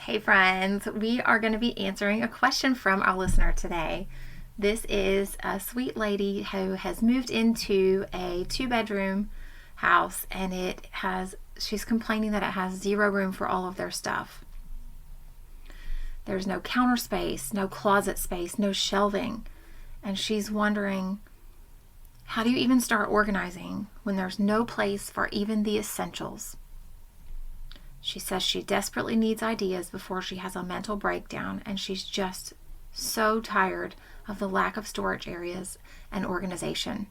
Hey friends, we are going to be answering a question from our listener today. This is a sweet lady who has moved into a 2-bedroom house and she's complaining that it has zero room for all of their stuff. There's no counter space, no closet space, no shelving. And she's wondering, how do you even start organizing when there's no place for even the essentials? She says she desperately needs ideas before she has a mental breakdown, and she's just so tired of the lack of storage areas and organization.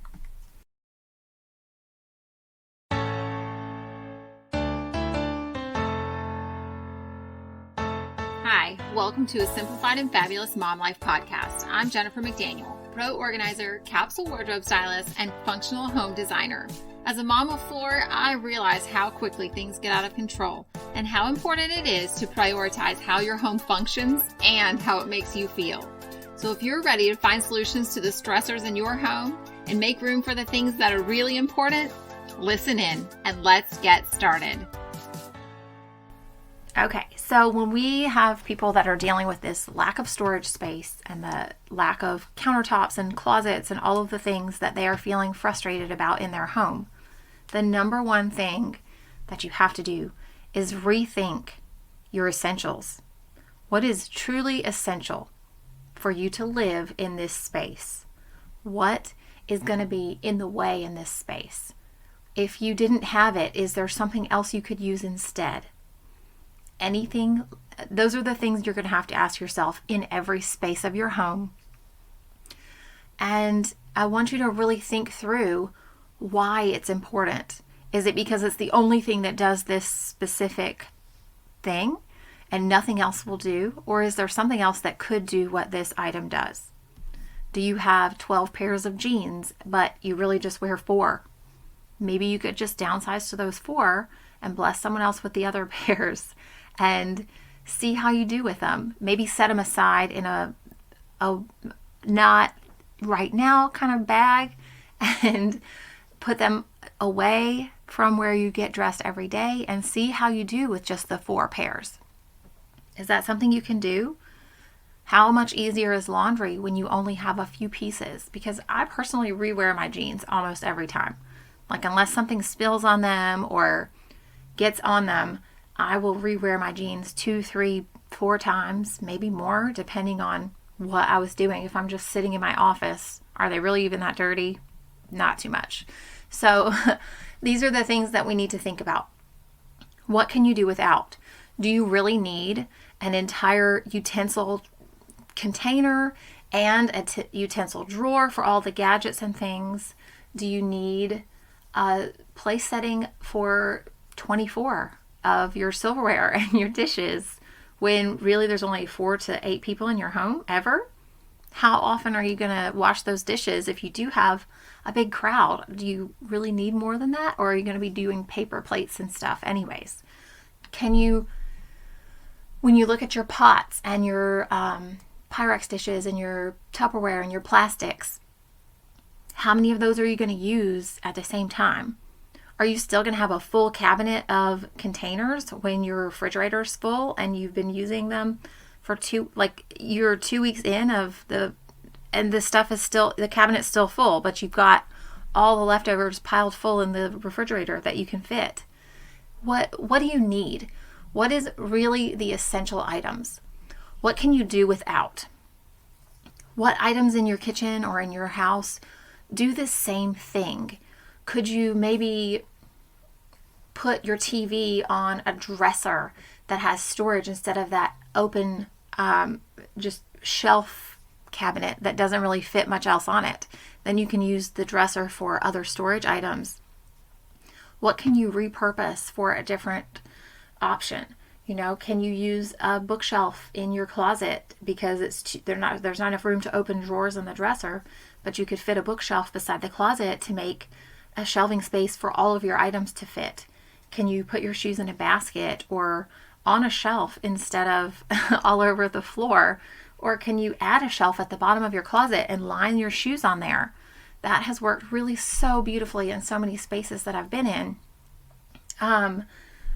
Hi, welcome to a Simplified and Fabulous Mom Life podcast. I'm Jennifer McDaniel, pro organizer, capsule wardrobe stylist, and functional home designer. As a mom of 4, I realize how quickly things get out of control and how important it is to prioritize how your home functions and how it makes you feel. So if you're ready to find solutions to the stressors in your home and make room for the things that are really important, listen in and let's get started. Okay, so when we have people that are dealing with this lack of storage space and the lack of countertops and closets and all of the things that they are feeling frustrated about in their home, the number one thing that you have to do is rethink your essentials. What is truly essential for you to live in this space? What is going to be in the way in this space? If you didn't have it, is there something else you could use instead? Anything, those are the things you're going to have to ask yourself in every space of your home. And I want you to really think through why it's important. Is it because it's the only thing that does this specific thing and nothing else will do? Or is there something else that could do what this item does? Do you have 12 pairs of jeans, but you really just wear 4? Maybe you could just downsize to those 4 and bless someone else with the other pairs and see how you do with them. Maybe set them aside in a not right now kind of bag and put them away from where you get dressed every day and see how you do with just the 4 pairs. Is that something you can do? How much easier is laundry when you only have a few pieces? Because I personally rewear my jeans almost every time. Like unless something spills on them or gets on them, I will rewear my jeans 2, 3, 4 times, maybe more, depending on what I was doing. If I'm just sitting in my office, are they really even that dirty? Not too much. So these are the things that we need to think about. What can you do without? Do you really need an entire utensil container and a utensil drawer for all the gadgets and things? Do you need a place setting for 24 of your silverware and your dishes when really there's only 4 to 8 people in your home ever? How often are you going to wash those dishes if you do have a big crowd? Do you really need more than that? Or are you going to be doing paper plates and stuff anyways? When you look at your pots and your Pyrex dishes and your Tupperware and your plastics, how many of those are you going to use at the same time? Are you still going to have a full cabinet of containers when your refrigerator's full and you've been using them for you're 2 weeks in and the stuff is still, the cabinet's still full, but you've got all the leftovers piled full in the refrigerator that you can fit? What do you need? What is really the essential items? What can you do without? What items in your kitchen or in your house do the same thing? Could you maybe put your TV on a dresser that has storage instead of that open just shelf cabinet that doesn't really fit much else on it? Then you can use the dresser for other storage items. What can you repurpose for a different option? Can you use a bookshelf in your closet because there's not enough room to open drawers in the dresser, but you could fit a bookshelf beside the closet to make a shelving space for all of your items to fit? Can you put your shoes in a basket or on a shelf instead of all over the floor? Or can you add a shelf at the bottom of your closet and line your shoes on there? That has worked really so beautifully in so many spaces that I've been in.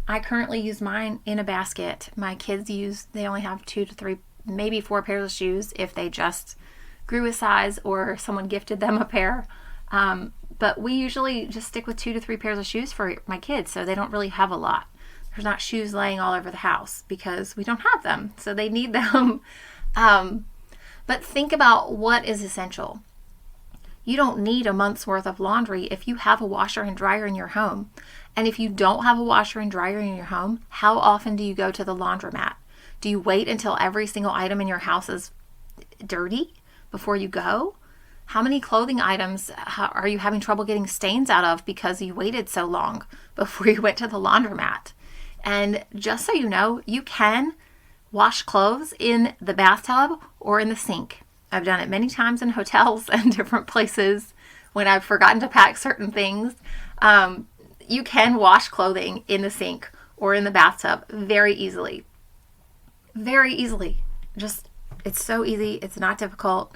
I currently use mine in a basket. My kids they only have 2 to 3, maybe 4 pairs of shoes if they just grew a size or someone gifted them a pair. But we usually just stick with 2 to 3 pairs of shoes for my kids, so they don't really have a lot. There's not shoes laying all over the house because we don't have them, so they need them. But think about what is essential. You don't need a month's worth of laundry if you have a washer and dryer in your home. And if you don't have a washer and dryer in your home, how often do you go to the laundromat? Do you wait until every single item in your house is dirty before you go? How many clothing items are you having trouble getting stains out of because you waited so long before you went to the laundromat? And just so you know, you can wash clothes in the bathtub or in the sink. I've done it many times in hotels and different places when I've forgotten to pack certain things. You can wash clothing in the sink or in the bathtub very easily. Very easily. It's so easy. It's not difficult.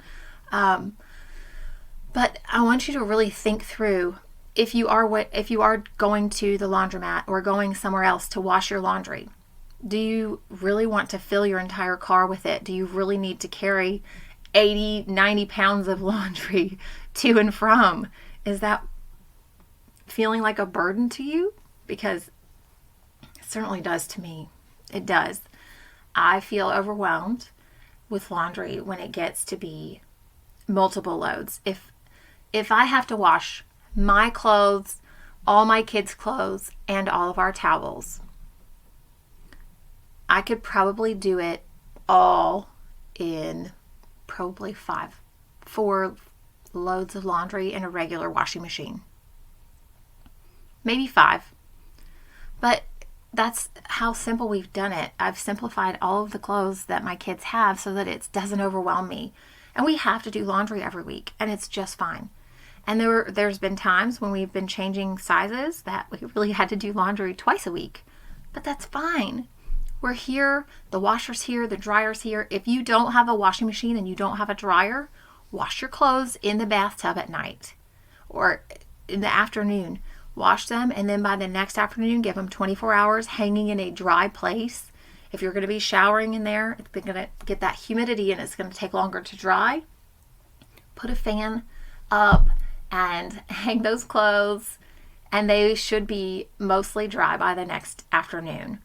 But I want you to really think through if you are going to the laundromat or going somewhere else to wash your laundry. Do you really want to fill your entire car with it? Do you really need to carry 80, 90 pounds of laundry to and from? Is that feeling like a burden to you? Because it certainly does to me. It does. I feel overwhelmed with laundry when it gets to be multiple loads. If I have to wash my clothes, all my kids' clothes, and all of our towels, I could probably do it all in probably 4 loads of laundry in a regular washing machine. Maybe 5. But that's how simple we've done it. I've simplified all of the clothes that my kids have so that it doesn't overwhelm me. And we have to do laundry every week, and it's just fine. And there's been times when we've been changing sizes that we really had to do laundry twice a week. But that's fine. We're here, the washer's here, the dryer's here. If you don't have a washing machine and you don't have a dryer, wash your clothes in the bathtub at night or in the afternoon. Wash them, and then by the next afternoon, give them 24 hours hanging in a dry place. If you're going to be showering in there, it's going to get that humidity and it's going to take longer to dry. Put a fan up and hang those clothes, and they should be mostly dry by the next afternoon,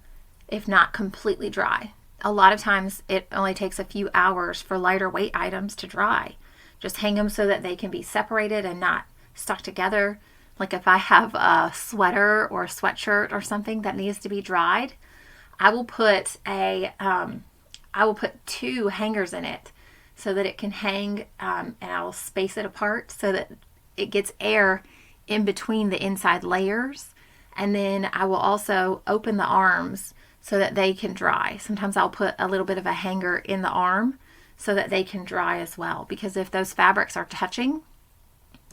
if not completely dry. A lot of times it only takes a few hours for lighter weight items to dry. Just hang them so that they can be separated and not stuck together. Like if I have a sweater or a sweatshirt or something that needs to be dried, I will put 2 hangers in it so that it can hang, and I'll space it apart so that it gets air in between the inside layers. And then I will also open the arms so that they can dry. Sometimes I'll put a little bit of a hanger in the arm so that they can dry as well. Because if those fabrics are touching,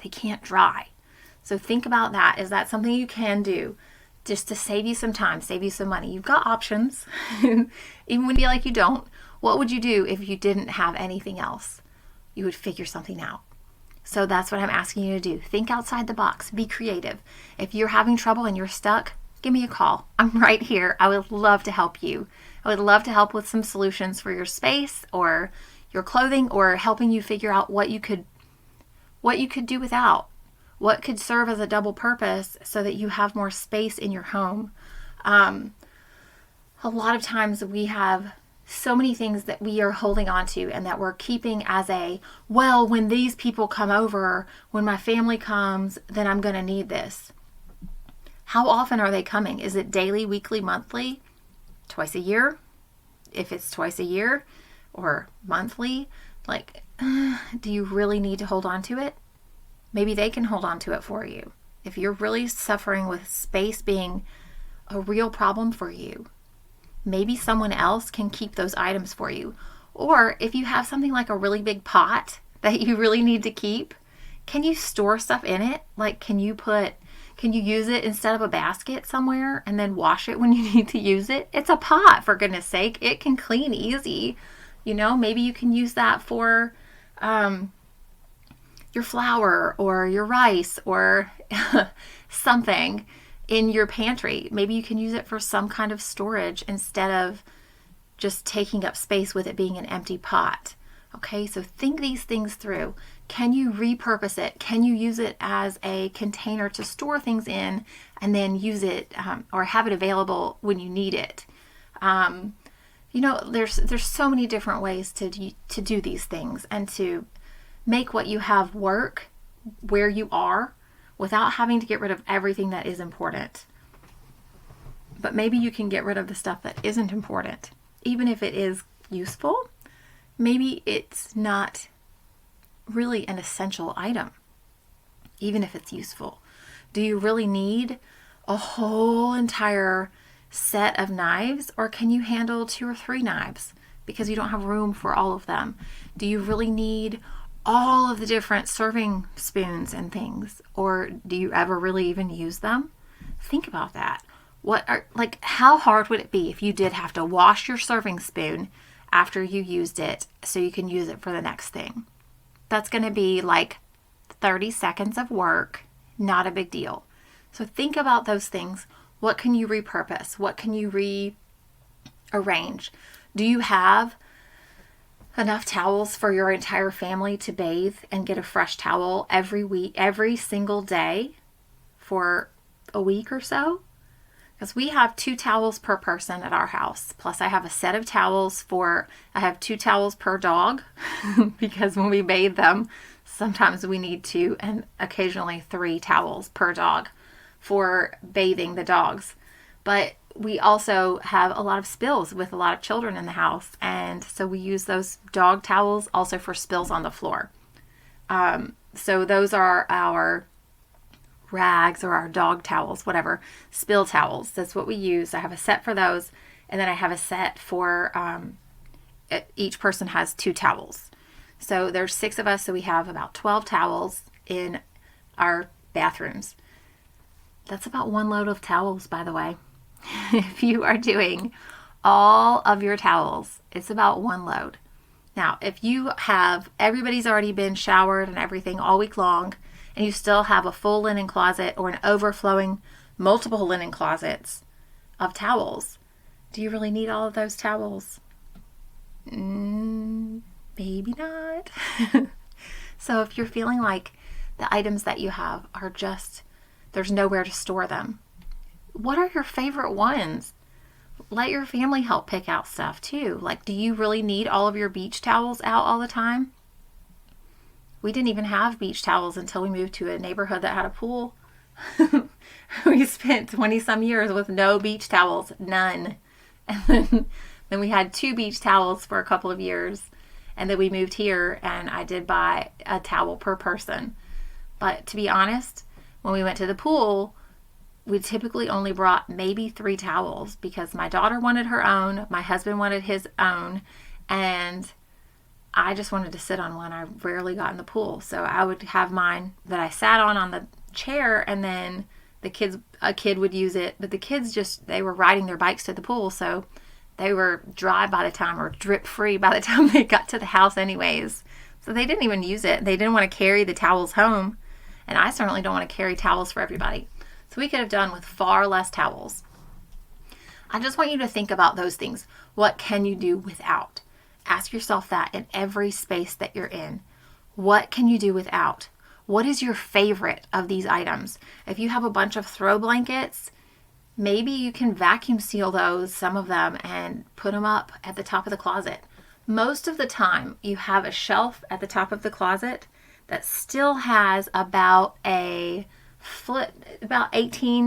they can't dry. So think about that. Is that something you can do just to save you some time, save you some money? You've got options. Even when you feel like you don't. What would you do if you didn't have anything else? You would figure something out. So that's what I'm asking you to do. Think outside the box. Be creative. If you're having trouble and you're stuck, give me a call. I'm right here. I would love to help you. I would love to help with some solutions for your space or your clothing, or helping you figure out what you could do without. What could serve as a double purpose so that you have more space in your home. A lot of times we have so many things that we are holding on to and that we're keeping as when these people come over, when my family comes, then I'm going to need this. How often are they coming? Is it daily, weekly, monthly, twice a year? If it's twice a year or monthly, do you really need to hold on to it? Maybe they can hold on to it for you. If you're really suffering with space being a real problem for you, maybe someone else can keep those items for you. Or if you have something like a really big pot that you really need to keep, can you store stuff in it? Can you use it instead of a basket somewhere and then wash it when you need to use it? It's a pot, for goodness sake. It can clean easy. Maybe you can use that for your flour or your rice or something. in your pantry. Maybe you can use it for some kind of storage instead of just taking up space with it being an empty pot. Okay, so think these things through. Can you repurpose it? Can you use it as a container to store things in and then use it or have it available when you need it? There's so many different ways to do these things and to make what you have work where you are without having to get rid of everything that is important. But maybe you can get rid of the stuff that isn't important. Even if it is useful, maybe it's not really an essential item, even if it's useful. Do you really need a whole entire set of knives, or can you handle 2 or 3 knives because you don't have room for all of them? Do you really need all of the different serving spoons and things, or do you ever really even use them? Think about that. How hard would it be if you did have to wash your serving spoon after you used it so you can use it for the next thing? That's going to be like 30 seconds of work, not a big deal. So think about those things. What can you repurpose? What can you rearrange? Do you have enough towels for your entire family to bathe and get a fresh towel every week, every single day for a week or so? Because we have 2 towels per person at our house. Plus I have a set of towels I have 2 towels per dog because when we bathe them, sometimes we need 2 and occasionally 3 towels per dog for bathing the dogs. But we also have a lot of spills with a lot of children in the house. And so we use those dog towels also for spills on the floor. So those are our rags or our dog towels, whatever, spill towels. That's what we use. I have a set for those. And then I have a set for, each person has 2 towels. So there's 6 of us. So we have about 12 towels in our bathrooms. That's about 1 load of towels, by the way. If you are doing all of your towels, it's about 1 load. Now, if everybody's already been showered and everything all week long, and you still have a full linen closet or an overflowing multiple linen closets of towels, do you really need all of those towels? Maybe not. So if you're feeling like the items that you have are just, there's nowhere to store them, what are your favorite ones? Let your family help pick out stuff too. Like, do you really need all of your beach towels out all the time? We didn't even have beach towels until we moved to a neighborhood that had a pool. We spent 20 some years with no beach towels, none. And then we had 2 beach towels for a couple of years. And then we moved here and I did buy a towel per person. But to be honest, when we went to the pool, we typically only brought maybe 3 towels because my daughter wanted her own, my husband wanted his own, and I just wanted to sit on one. I rarely got in the pool. So I would have mine that I sat on the chair, and then a kid would use it. But the kids they were riding their bikes to the pool. So they were dry by the time, or drip free by the time they got to the house anyways. So they didn't even use it. They didn't want to carry the towels home. And I certainly don't want to carry towels for everybody. So we could have done with far less towels. I just want you to think about those things. What can you do without? Ask yourself that in every space that you're in. What can you do without? What is your favorite of these items? If you have a bunch of throw blankets, maybe you can vacuum seal some of them, and put them up at the top of the closet. Most of the time, you have a shelf at the top of the closet that still has about 18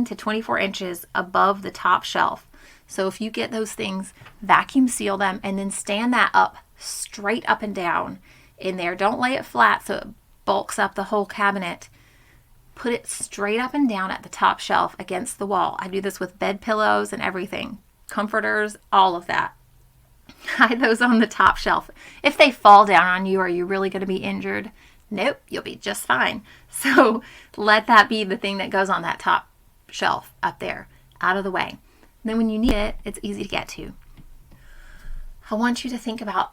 to 24 inches above the top shelf. So if you get those things, vacuum seal them and then stand that up straight up and down in there. Don't lay it flat so it bulks up the whole cabinet. Put it straight up and down at the top shelf against the wall. I do this with bed pillows and everything. Comforters, all of that. Hide those on the top shelf. If they fall down on you, are you really going to be injured? Nope, you'll be just fine. So let that be the thing that goes on that top shelf up there, out of the way. And then when you need it, it's easy to get to. I want you to think about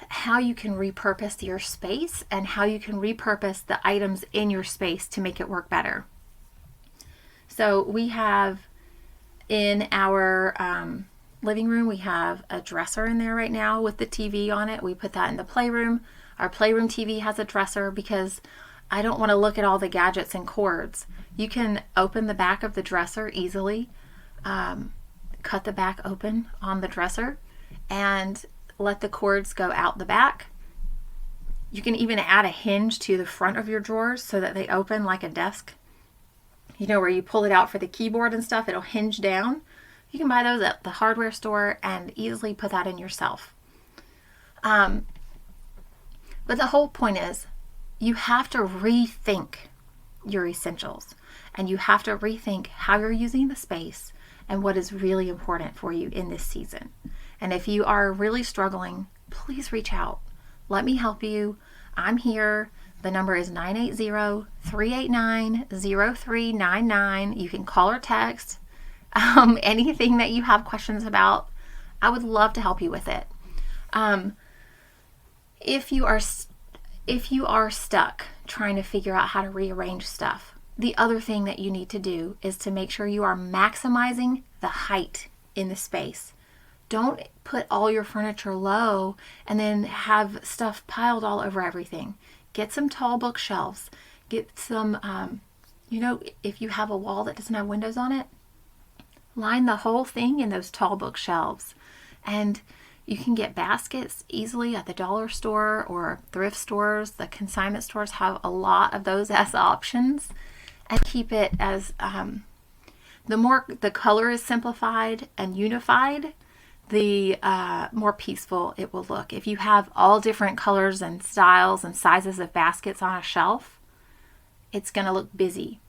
how you can repurpose your space and how you can repurpose the items in your space to make it work better. So we have in our living room, we have a dresser in there right now with the TV on it. We put that in the playroom. Our playroom TV has a dresser because I don't want to look at all the gadgets and cords. You can open the back of the dresser easily, cut the back open on the dresser and let the cords go out the back. You can even add a hinge to the front of your drawers so that they open like a desk. You know, where you pull it out for the keyboard and stuff, it'll hinge down. You can buy those at the hardware store and easily put that in yourself. But the whole point is you have to rethink your essentials, and you have to rethink how you're using the space and what is really important for you in this season. And if you are really struggling, please reach out. Let me help you. I'm here. The number is 980-389-0399. You can call or text. Anything that you have questions about, I would love to help you with it. If you are stuck trying to figure out how to rearrange stuff, the other thing that you need to do is to make sure you are maximizing the height in the space. Don't put all your furniture low and then have stuff piled all over everything. Get some tall bookshelves. Get some, if you have a wall that doesn't have windows on it, line the whole thing in those tall bookshelves. And you can get baskets easily at the dollar store or thrift stores. The consignment stores have a lot of those as options. And keep it as, the more the color is simplified and unified, the more peaceful it will look. If you have all different colors and styles and sizes of baskets on a shelf, it's going to look busy.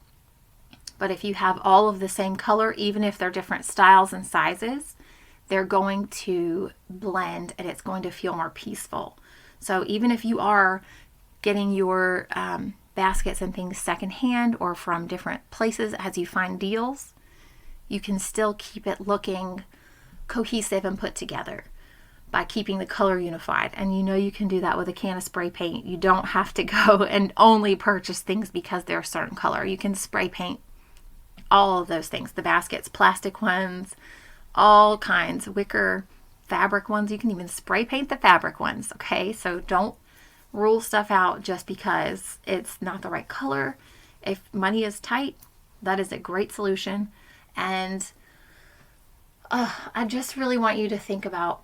But if you have all of the same color, even if they're different styles and sizes, they're going to blend and it's going to feel more peaceful. So even if you are getting your baskets and things secondhand or from different places as you find deals, you can still keep it looking cohesive and put together by keeping the color unified. And you can do that with a can of spray paint. You don't have to go and only purchase things because they're a certain color. You can spray paint all of those things, the baskets, plastic ones, all kinds, wicker, fabric ones. You can even spray paint the fabric ones. Okay, so don't rule stuff out just because it's not the right color. If money is tight, that is a great solution. And I just really want you to think about,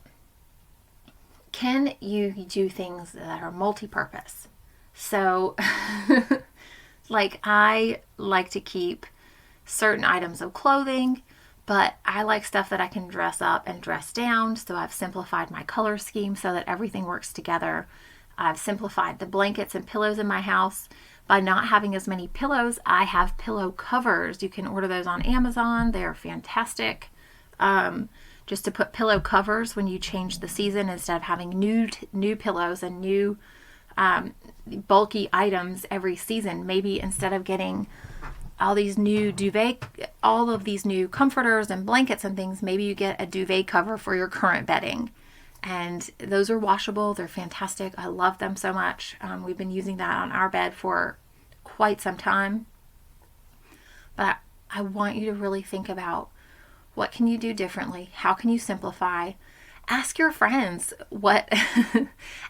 can you do things that are multi-purpose? So like I like to keep certain items of clothing, but I like stuff that I can dress up and dress down. So I've simplified my color scheme so that everything works together. I've simplified the blankets and pillows in my house. By not having as many pillows, I have pillow covers. You can order those on Amazon. They're fantastic. Just to put pillow covers when you change the season instead of having new pillows and new bulky items every season. Maybe instead of getting all these new duvet, all of these new comforters and blankets and things, maybe you get a duvet cover for your current bedding. And those are washable. They're fantastic. I love them so much. We've been using that on our bed for quite some time. But I want you to really think about, what can you do differently? How can you simplify? Ask your friends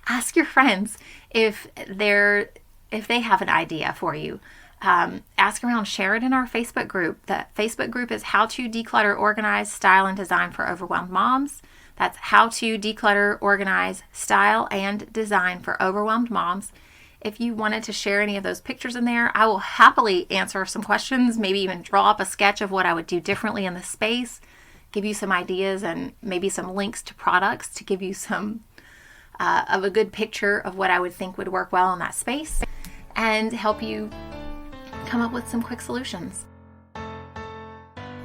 ask your friends if they have an idea for you. Ask around, share it in our Facebook group. The Facebook group is How to Declutter, Organize, Style, and Design for Overwhelmed Moms. That's How to Declutter, Organize, Style, and Design for Overwhelmed Moms. If you wanted to share any of those pictures in there, I will happily answer some questions, maybe even draw up a sketch of what I would do differently in the space, give you some ideas and maybe some links to products to give you some of a good picture of what I would think would work well in that space and help you come up with some quick solutions.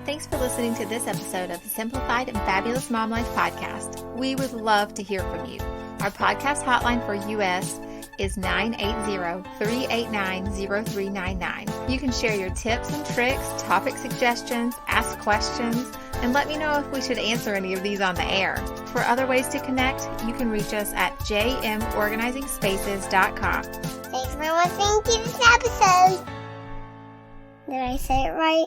Thanks for listening to this episode of the Simplified and Fabulous Mom Life podcast. We would love to hear from you. Our podcast hotline for US is 980-389-0399. You can share your tips and tricks, topic suggestions, ask questions, and let me know if we should answer any of these on the air. For other ways to connect, you can reach us at jmorganizingspaces.com. Thanks for listening to this episode. Did I say it right?